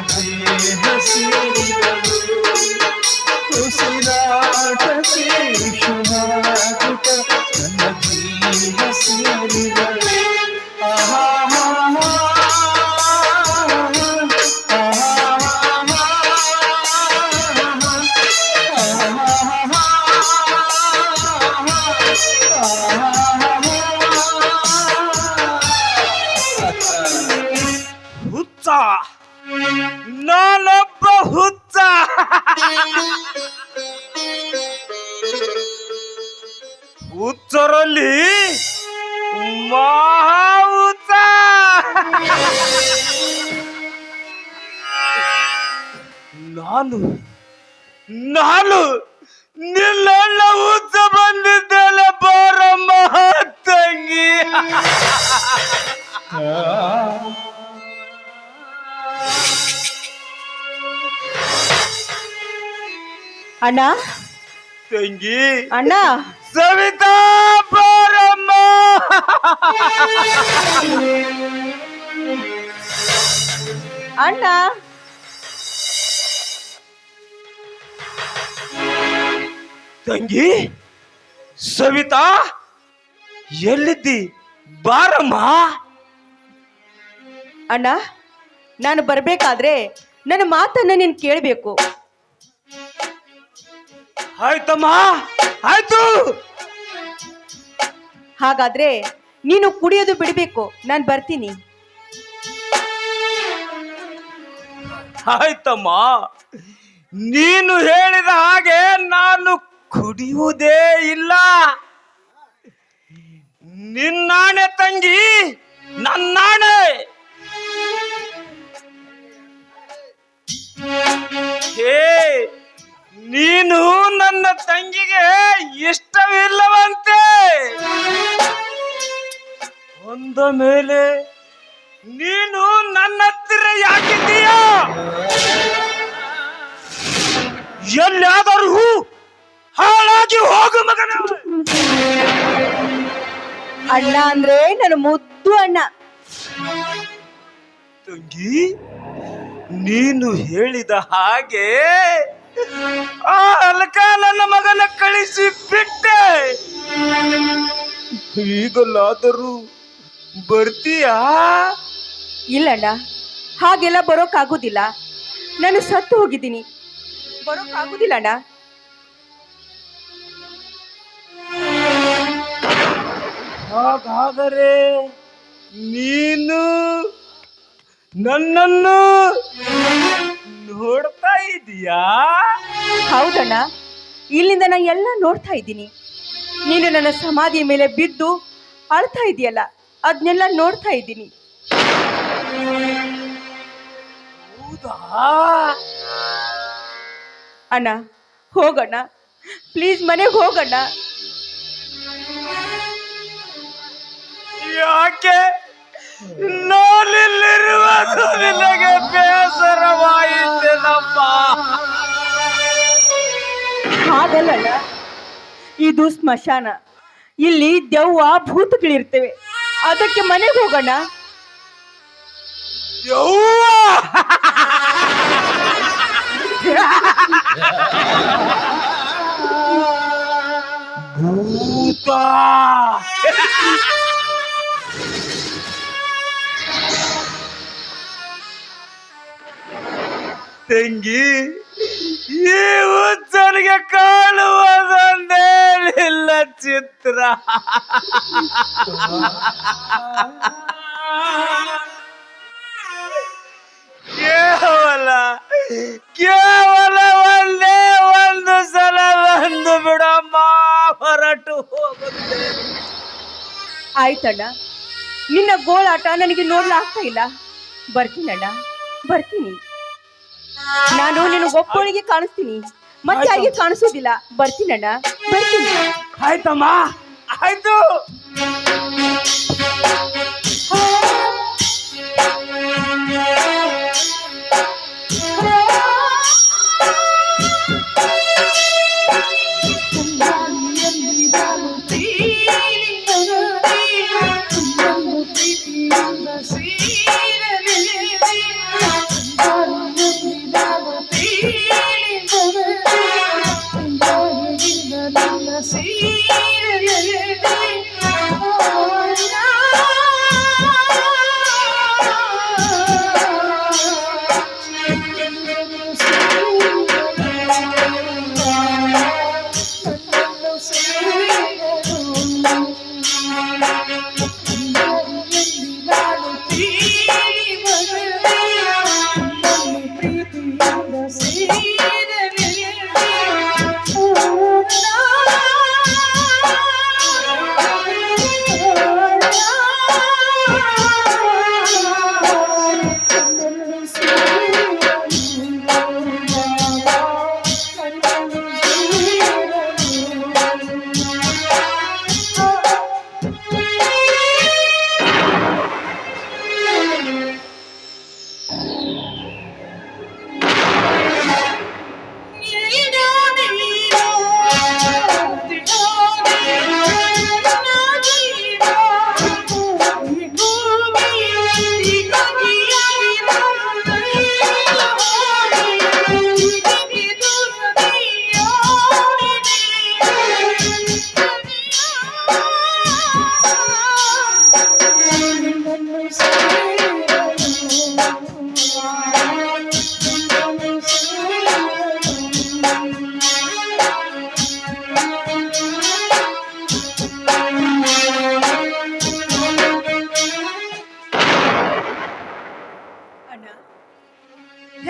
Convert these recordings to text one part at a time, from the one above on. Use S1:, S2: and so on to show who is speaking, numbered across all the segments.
S1: ದೇಹ ಸೇರಿದಳು ಉಸಿರಾಟಕ್ಕೆ ವಿಶ್ವನಾಥ ನನ್ನ ದೇಹ ಸೇರಿದಳು ಆಹಾ
S2: ಹುಚ್ಚ ನಾನೊಬ್ಬ ಹುಚ್ಚ ಹುಚ್ಚರಲ್ಲಿ ಮಹಾ ಹುಚ್ಚ ನಾನು ನಾನು ನಿನ್ನ ಹುಚ್ಚ ಬಂದಿದ್ದೇನೆ ಬಾರಮ್ಮ ತಂಗಿ
S3: ಅಣ್ಣ
S2: ತಂಗಿ
S3: ಅಣ್ಣ
S2: ಸವಿತಾ ಬಾರಮ್ಮ
S3: ಅಣ್ಣ
S2: ತಂಗಿ ಸವಿತಾ ಎಲ್ಲಿದ್ದಿ ಬಾರಮ್ಮ
S3: ಅಣ್ಣ ನಾನು ಬರ್ಬೇಕಾದ್ರೆ ನನ್ನ ಮಾತನ್ನ ನೀನು ಕೇಳಬೇಕು.
S2: ಆಯ್ತಮ್ಮ ಆಯ್ತು.
S3: ಹಾಗಾದ್ರೆ ನೀನು ಕುಡಿಯೋದು ಬಿಡಬೇಕು, ನಾನು ಬರ್ತೀನಿ.
S2: ಆಯ್ತಮ್ಮ, ನೀನು ಹೇಳಿದ ಹಾಗೆ ನಾನು ಕುಡಿಯುವುದೇ ಇಲ್ಲ. ನಿನ್ನಾಣೆ ತಂಗಿ, ನನ್ನಾಣೆ. ಹೇ, ನೀನು ನನ್ನ ತಂಗಿಗೆ ಇಷ್ಟವಿಲ್ಲವಂತೆ ಒಂದ ಮೇಲೆ ನೀನು ನನ್ನ ಹತ್ತಿರ ಯಾಕಿದ್ದೀಯ? ಎಲ್ಲಾದರೂ ಹಾಳಾಗಿ ಹೋಗು ಮಗನ.
S3: ಅಣ್ಣ ಅಂದ್ರೆ ನನ್ನ ಮುದ್ದು ಅಣ್ಣ.
S2: ತಂಗಿ, ನೀನು ಹೇಳಿದ ಹಾಗೆ ಆ ಅಲಕ ನನ್ನ ಮಗನ ಕಳಿಸಿ ಬಿಟ್ಟೆ. ಈಗಲಾದರೂ ಬರ್ತೀಯಾ?
S3: ಇಲ್ಲಣ್ಣ, ಹಾಗೆಲ್ಲ ಬರೋಕ್ಕಾಗೋದಿಲ್ಲ. ನಾನು ಸತ್ತು ಹೋಗಿದ್ದೀನಿ, ಬರೋಕ್ಕಾಗೋದಿಲ್ಲ ಅಣ್ಣ.
S2: ಹಾಗಾದರೆ ನೀನು ನನ್ನನ್ನು ನೋಡ್ತಾ ಇದೀಯಾ?
S3: ಹೌದಣ್ಣ, ಇಲ್ಲಿಂದ ನಾನು ಎಲ್ಲ ನೋಡ್ತಾ ಇದ್ದೀನಿ. ನೀನು ನನ್ನ ಸಮಾಧಿಯ ಮೇಲೆ ಬಿದ್ದು ಅಳ್ತಾ ಇದೆಯಲ್ಲ, ಅದನ್ನೆಲ್ಲ ನೋಡ್ತಾ ಇದ್ದೀನಿ.
S2: ಹೌದಾ?
S3: ಅಣ್ಣ ಹೋಗೋಣ, ಪ್ಲೀಸ್ ಮನೆಗೆ ಹೋಗೋಣ.
S2: ಯಾಕೆ ನಾನಿಲ್ಲಿರುವುದು ನಿನಗೆ ಬೇಸರವಾಯಿತೇನಪ್ಪ?
S3: ಹಾಗಲ್ಲ, ಇದು ಸ್ಮಶಾನ. ಇಲ್ಲಿ ದೆವ್ವ ಭೂತಗಳಿರ್ತವೆ, ಅದಕ್ಕೆ ಮನೆಗೆ ಹೋಗೋಣ.
S2: ಯವ್ವ! ಭೂತ! ತಂಗಿ, ಈ ಹುಚ್ಚನಿಗೆ ಕಾಣುವುದೊಂದೇನಿಲ್ಲ ಚಿತ್ರ. ಕೇವಲ ಒಂದೇ ಒಂದು ಸಲ ಬಂದು ಬಿಡಮ್ಮ, ಹೊರಟು ಹೋಗುತ್ತೆ.
S3: ಆಯ್ತಣ್ಣ, ನಿನ್ನ ಗೋಳಾಟ ನನಗೆ ನೋಡ್ಲಾಗ್ತಾ ಇಲ್ಲ. ಬರ್ತೀನಣ್ಣ, ಬರ್ತೀನಿ. ನಾನು ನಿನ್ನ ಒಬ್ಬಳಿಗೆ ಕಾಣಿಸ್ತೀನಿ, ಮತ್ತೆ ಯಾರಿಗೆ ಕಾಣಿಸೋದಿಲ್ಲ. ಬರ್ತೀನಣ್ಣ, ಬರ್ತೀನಿ.
S2: ಆಯ್ತಮ್ಮ, ಆಯ್ತು.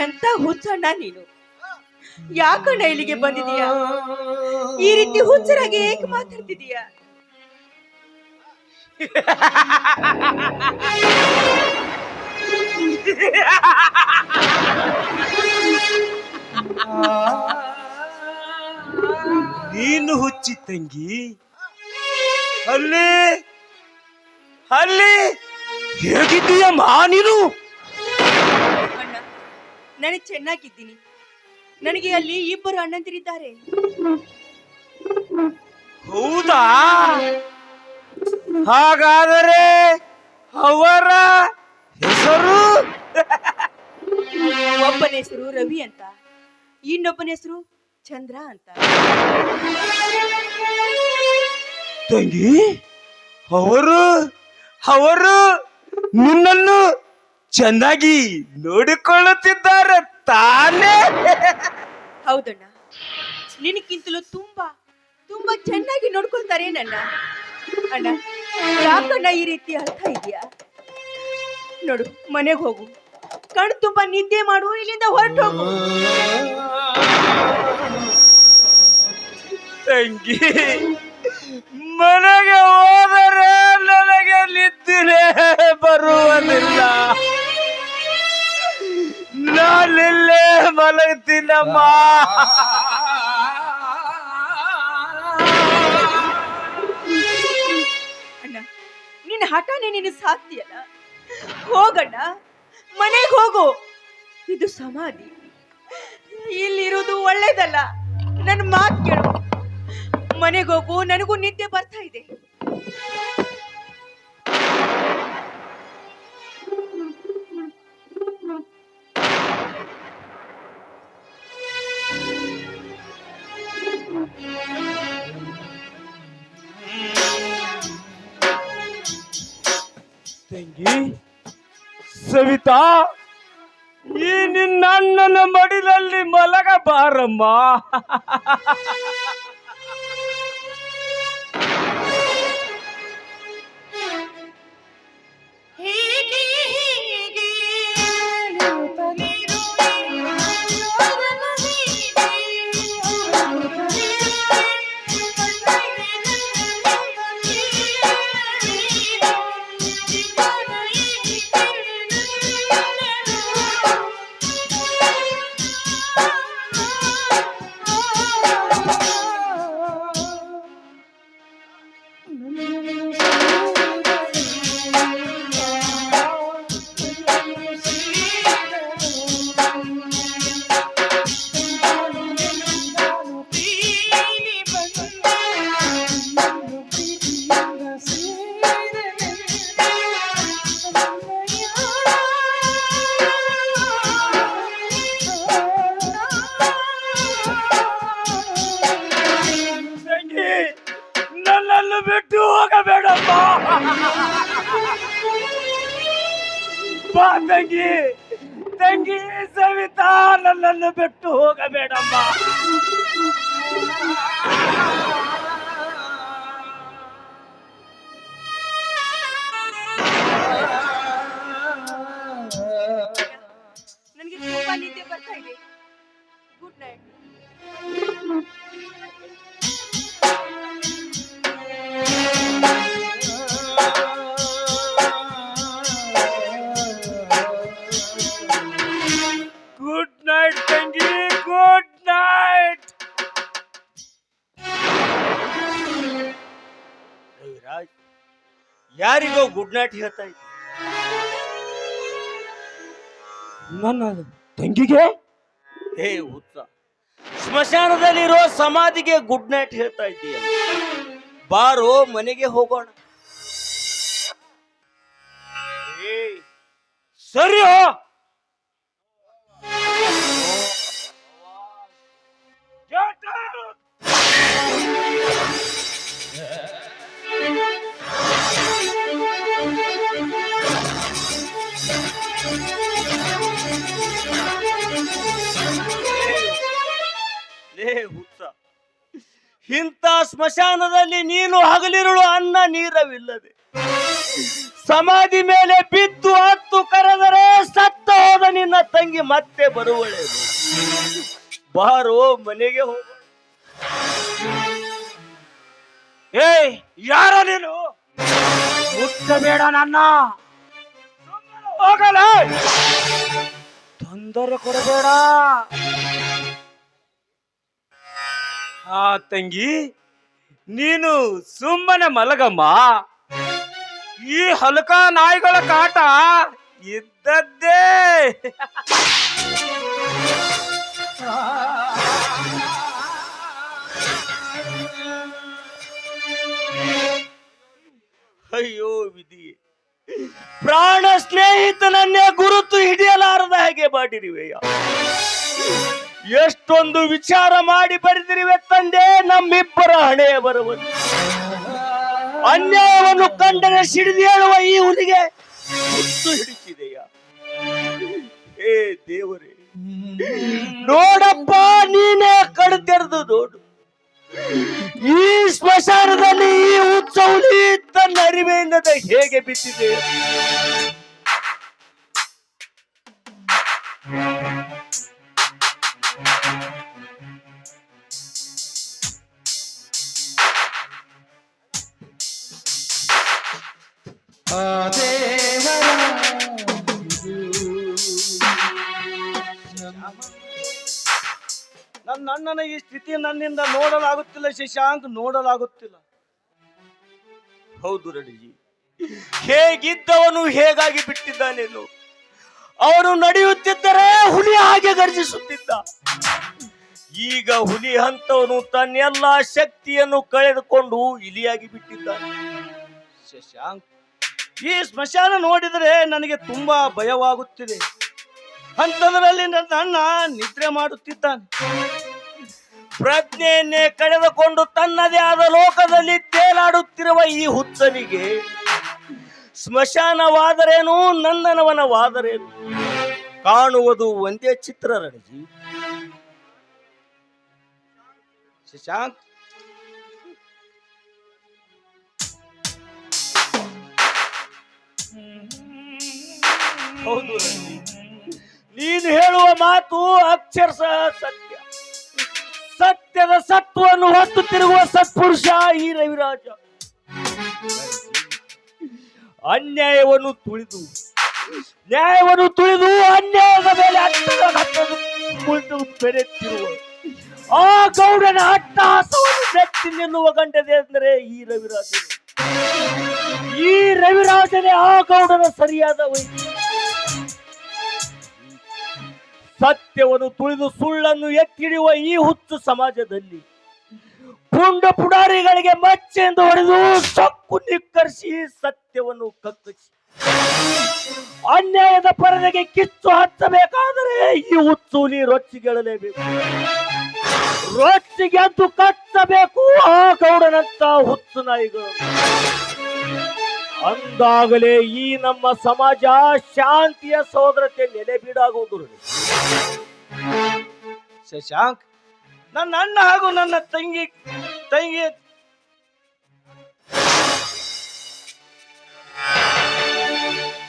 S3: ಎಂತ ಹುಚ್ಚಣ್ಣ ನೀನು. ಯಾಕಣ್ಣ ಇಲ್ಲಿಗೆ ಬಂದಿದೀಯಾ? ಈ ರೀತಿ ಹುಚ್ಚರಾಗಿ ಏಕೆ ಮಾತಾಡ್ತಿದೀಯಾ?
S2: ನೀನು ಹುಚ್ಚಿ ತಂಗಿ. ಅಲ್ಲಿ ಅಲ್ಲಿ ಹೇಗಿದ್ದೀಯಮ್ಮ ನೀನು?
S3: ಅಣ್ಣ, ನಾನು ಚೆನ್ನಾಗಿದ್ದೀನಿ. ನನಗೆ ಅಲ್ಲಿ ಇಬ್ಬರು ಅಣ್ಣಂದಿರಿದ್ದಾರೆ.
S2: ಹೌದಾ? ಹಾಗಾದರೆ ಅವರ ಹೆಸರು?
S3: ಒಬ್ಬನ ಹೆಸರು ರವಿ ಅಂತ, ಇನ್ನೊಬ್ಬನ ಹೆಸರು ಚಂದ್ರ ಅಂತ.
S2: ತಂಗಿ, ಅವರು ಅವರು ನಿನ್ನನ್ನು ಚೆನ್ನಾಗಿ ನೋಡಿಕೊಳ್ಳುತ್ತಿದ್ದಾರೆ ತಾನೇ?
S3: ಹೌದಣ್ಣ, ನಿನಕ್ಕಿಂತಲೂ ತುಂಬಾ ತುಂಬಾ ಚೆನ್ನಾಗಿ ನೋಡ್ಕೊಳ್ತಾರೆ ನನ್ನ ಅಣ್ಣ. ಯಾಕಣ್ಣ ಈ ರೀತಿ ಅರ್ಥ ಇದೆಯಾ? ನೋಡು, ಮನೆಗೆ ಹೋಗು, ಕಣ್ ತುಂಬಾ ನಿದ್ದೆ ಮಾಡು, ಇಲ್ಲಿಂದ ಹೊರಟು ಹೋಗು.
S2: ತಂಗಿ, ಮನೆಗೆ ಹೋದರೆ ನನಗೆ ನಿದ್ದೆ ಬರುವುದಿಲ್ಲ. ನಾನಿಲ್ಲೇ ಮಲಗ್ತೀನಮ್ಮ.
S3: ಅಣ್ಣ, ನಿನ್ನ ಹಠಾನೆ ನೀನು ಸಾಕ್ತಿಯಲ್ಲ. ಹೋಗಣ್ಣ, ಮನೆಗೆ ಹೋಗು. ಇದು ಸಮಾಧಿ, ಇಲ್ಲಿರೋದು ಒಳ್ಳೇದಲ್ಲ. ನನ್ನ ಮಾತು ಕೇಳು, ಮನೆಗೆ ಹೋಗು. ನನಗೂ ನಿದ್ದೆ ಬರ್ತಾ ಇದೆ.
S2: ತಂಗಿ ಸವಿತಾ, ಈ ನಿನ್ನ ಅಣ್ಣನ ಮಡಿಲಲ್ಲಿ ಮಲಗಬಾರಮ್ಮ. ನನ್ನನ್ನು ಬಿಟ್ಟು ಹೋಗಬೇಡಮ್ಮ. ಬಾ ತಂಗಿ, ತಂಗಿ ಸವಿತಾ, ನನ್ನನ್ನು ಬಿಟ್ಟು ಹೋಗಬೇಡಮ್ಮ.
S3: ನನಗೆ ತುಂಬಾ ನಿದ್ದೆ ಬರ್ತಾ ಇದೆ. Good night.
S2: ಗುಡ್ ನೈಟ್ ತಂಗಿ, ಗುಡ್ ನೈಟ್. ರವಿರಾಜ್, ಯಾರಿಗೋ ಗುಡ್ ನೈಟ್ ಹೇಳ್ತಾ ಇದ್ದ? ನನ್ನ ತಂಗಿಗೆ? ಹೇ ಹುಚ್ಚ, ಸ್ಮಶಾನದಲ್ಲಿರೋ ಸಮಾಧಿಗೆ ಗುಡ್ ನೈಟ್ ಹೇಳ್ತಾ ಇದ್ದೀಯ? ಬಾರೋ, ಮನೆಗೆ ಹೋಗೋಣ. ಸರಿ ಹೋ. Get out! ಲೇ ಹುಚ್ಚ, ಇಂಥ ಸ್ಮಶಾನದಲ್ಲಿ ನೀನು ಹಗಲಿರುಳು ಅನ್ನ ನೀರವಿಲ್ಲದೆ ಸಮಾಧಿ ಮೇಲೆ ಬಿದ್ದು ಹತ್ತು ಕರೆದರೆ ಸತ್ತ ಹೋದ ನಿನ್ನ ತಂಗಿ ಮತ್ತೆ ಬರುವಳೇನು? ಬಾರೋ ಮನೆಗೆ ಹೋಗ. ಏಯ್, ಯಾರ ನೀನು? ಮುಟ್ಟಬೇಡ ನನ್ನ. ಹೋಗಲ, ತೊಂದರೆ ಕೊಡಬೇಡ. ತಂಗಿ, ನೀನು ಸುಮ್ಮನೆ ಮಲಗಮ್ಮ. ಈ ಹಲಕ ನಾಯಿಗಳ ಕಾಟ ಇದ್ದದ್ದೇ. ಅಯ್ಯೋ ವಿಧಿ, ಪ್ರಾಣ ಸ್ನೇಹಿತನನ್ನೇ ಗುರುತು ಹಿಡಿಯಲಾರದ ಹಾಗೆ ಮಾಡಿರಿವೆಯ. ಎಷ್ಟೊಂದು ವಿಚಾರ ಮಾಡಿ ಬರೆದಿರುವೆ ತಂದೆ, ನಮ್ಮಿಬ್ಬರ ಹಣೆ ಬರುವುದು. ಅನ್ಯಾಯವನ್ನು ಕಂಡರೆ ಸಿಡಿದು ಹೇಳುವ ಈ ಹುಲಿಗೆ ಮುತ್ತು ಹಿಡಿಸಿದೆಯ. ಹೇ ದೇವರೇ, ನೋಡಪ್ಪ, ನೀನೇ ಕಡ್ದೆರೆದು ನೋಡು. ಈ ಸ್ಮಶಾನದಲ್ಲಿ ಈ ಹುಚ್ಚುಲಿ ತನ್ನ ಅರಿವೆಯಿಂದ ಹೇಗೆ ಬಿದ್ದಿದೆ. ನನ್ನ ಅಣ್ಣನ ಈ ಸ್ಥಿತಿ ನನ್ನಿಂದ ನೋಡಲಾಗುತ್ತಿಲ್ಲ ಶಶಾಂಕ್, ನೋಡಲಾಗುತ್ತಿಲ್ಲ. ಹೌದು ರಣಜಿ, ಹೇಗಿದ್ದವನು ಹೇಗಾಗಿ ಬಿಟ್ಟಿದ್ದಾನೇನು. ಅವನು ನಡೆಯುತ್ತಿದ್ದರೆ ಹುಲಿ ಹಾಗೆ ಗರ್ಜಿಸುತ್ತಿದ್ದ. ಈಗ ಹುಲಿ ಹಂತವನು ತನ್ನೆಲ್ಲ ಶಕ್ತಿಯನ್ನು ಕಳೆದುಕೊಂಡು ಇಲಿಯಾಗಿ ಬಿಟ್ಟಿದ್ದಾನೆ. ಶಶಾಂಕ್, ಈ ಸ್ಮಶಾನ ನೋಡಿದರೆ ನನಗೆ ತುಂಬಾ ಭಯವಾಗುತ್ತಿದೆ. ಅಂತಂದ್ರಲ್ಲಿ ನನ್ನ ಅಣ್ಣ ನಿದ್ರೆ ಮಾಡುತ್ತಿದ್ದಾನೆ. ಪ್ರಜ್ಞೆಯನ್ನೇ ಕಳೆದುಕೊಂಡು ತನ್ನದೇ ಆದ ಲೋಕದಲ್ಲಿ ತೇಲಾಡುತ್ತಿರುವ ಈ ಹುಚ್ಚನಿಗೆ ಸ್ಮಶಾನವಾದರೇನು, ನಂದನವನವಾದರೇನು, ಕಾಣುವುದು ಒಂದೇ ಚಿತ್ರ ರಣಜಿ. ಶಶಾಂಕ್, ಹೌದು ರಣಜಿ, ನೀನು ಹೇಳುವ ಮಾತು ಅಕ್ಷರಶಃ ಸತ್ಯ. ಸತ್ಯದ ಸತ್ವವನ್ನು ಹೊತ್ತು ತಿರುಗುವ ಸತ್ಪುರುಷ ಈ ರವಿರಾಜ. ಅನ್ಯಾಯವನ್ನು ತುಳಿದು ನ್ಯಾಯವನ್ನು ತುಳಿದು ಅನ್ಯಾಯದ ಮೇಲೆ ಕುಳಿತು ಬೆರೆತಿರುವ ಆ ಗೌಡನ ಅಟ್ಟಹಾಸವನ್ನು ವ್ಯಕ್ತಿ ನಿಲ್ಲುವ ಗಂಡದೆ ಎಂದರೆ ಈ ರವಿರಾಜನೇ. ಈ ರವಿರಾಜನೇ ಆ ಗೌಡನ ಸರಿಯಾದ ವೈದ್ಯ. ಸತ್ಯವನ್ನು ತುಳಿದು ಸುಳ್ಳನ್ನು ಎತ್ತಿಡಿಯುವ ಈ ಹುಚ್ಚು ಸಮಾಜದಲ್ಲಿ ಪುಂಡ ಪುಡಾರಿಗಳಿಗೆ ಮಚ್ಚೆಂದು ಹೊಡೆದು ಸೊಕ್ಕು ನಿಕ್ಕರಿಸಿ ಸತ್ಯವನ್ನು ಕತ್ತರಿಸಿ ಅನ್ಯಾಯದ ಪರದೆಗೆ ಕಿಚ್ಚು ಹಚ್ಚಬೇಕಾದರೆ ಈ ಹುಚ್ಚುಲಿ ರೊಚ್ಚಿಗೆಳಲೇಬೇಕು. ರೊಚ್ಚಿಗೆದ್ದು ಕಚ್ಚಬೇಕು ಆ ಗೌಡನಂತ ಹುಚ್ಚು ನಾಯಿಗಳು. ಅಂದಾಗಲೇ ಈ ನಮ್ಮ ಸಮಾಜ ಶಾಂತಿಯ ಸೋದರತೆ ನೆಲೆಬೀಡಾಗುವುದು. ಶಶಾಂಕ್, ನನ್ನ ಅಣ್ಣ ಹಾಗೂ ನನ್ನ ತಂಗಿ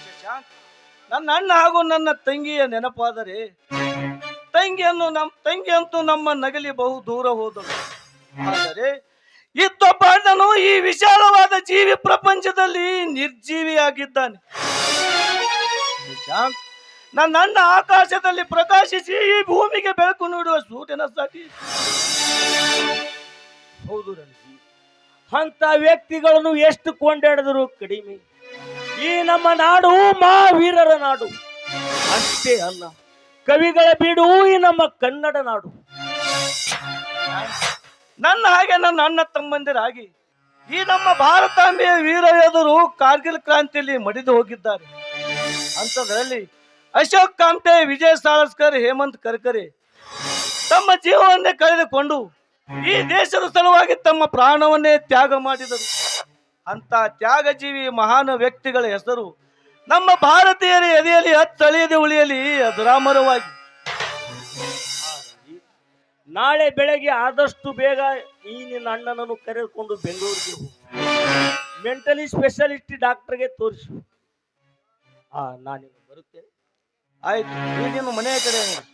S2: ಶಶಾಂಕ್, ನನ್ನ ಅಣ್ಣ ಹಾಗೂ ನನ್ನ ತಂಗಿಯ ನೆನಪಾದರೆ ತಂಗಿಯಂತೂ ನಮ್ಮ ನಗಲಿ ಬಹು ದೂರ ಹೋದಳು. ಆದರೆ ಇತ್ತೊಬ್ಬ ಅಣ್ಣನು ಈ ವಿಶಾಲವಾದ ಜೀವಿ ಪ್ರಪಂಚದಲ್ಲಿ ನಿರ್ಜೀವಿಯಾಗಿದ್ದಾನೆ. ಶಶಾಂಕ್, ನನ್ನ ಅಣ್ಣ ಆಕಾಶದಲ್ಲಿ ಪ್ರಕಾಶಿಸಿ ಈ ಭೂಮಿಗೆ ಬೆಳಕು ನೀಡುವ ಸೂರ್ಯನ ಸಾಟಿ. ಹೌದು ರಣಜಿ, ಅಂತ ವ್ಯಕ್ತಿಗಳನ್ನು ಎಷ್ಟು ಕೊಂಡಾಡಿದರೂ ಕಡಿಮೆ. ಈ ನಮ್ಮ ನಾಡು ಮಹಾವೀರರ ನಾಡು. ಅಷ್ಟೇ ಅಲ್ಲ, ಕವಿಗಳ ಬೀಡು ಈ ನಮ್ಮ ಕನ್ನಡ ನಾಡು. ನನ್ನ ಹಾಗೆ ನನ್ನ ಅಣ್ಣ ತಮ್ಮಂದಿರಾಗಿ ಈ ನಮ್ಮ ಭಾರತಾಂಬೆಯ ವೀರ ಯೋಧರು ಕಾರ್ಗಿಲ್ ಕ್ರಾಂತಿಯಲ್ಲಿ ಮಡಿದು ಹೋಗಿದ್ದಾರೆ. ಅಂಥದ್ರಲ್ಲಿ ಅಶೋಕ್ ಕಾಮ್ಟೆ, ವಿಜಯ್ ಸಾವರ್ಕರ್, ಹೇಮಂತ್ ಕರ್ಕರೆ ತಮ್ಮ ಜೀವವನ್ನೇ ಕಳೆದುಕೊಂಡು ಈ ದೇಶದ ಸಲುವಾಗಿ ತಮ್ಮ ಪ್ರಾಣವನ್ನೇ ತ್ಯಾಗ ಮಾಡಿದರು. ಅಂತ ತ್ಯಾಗಜೀವಿ ಮಹಾನ್ ವ್ಯಕ್ತಿಗಳ ಹೆಸರು ನಮ್ಮ ಭಾರತೀಯರ ಎದೆಯಲ್ಲಿ ಹತ್ತಳಿಯದೆ ಉಳಿಯಲಿ ಅಜರಾಮರವಾಗಿ. ನಾಳೆ ಬೆಳಗ್ಗೆ ಆದಷ್ಟು ಬೇಗ ಈ ನಿನ್ನ ಅಣ್ಣನನ್ನು ಕರೆದುಕೊಂಡು ಬೆಂಗಳೂರಿಗೆ ಹೋಗು. ಮೆಂಟಲಿ ಸ್ಪೆಷಲಿಸ್ಟ್ ಡಾಕ್ಟರ್ಗೆ ತೋರಿಸು. ನಾನಿನ್ನು ಬರುತ್ತೇನೆ. ಆಯ್ತು, ನೀನು ಮನೆಯ ಕಡೆ ನೋಡು.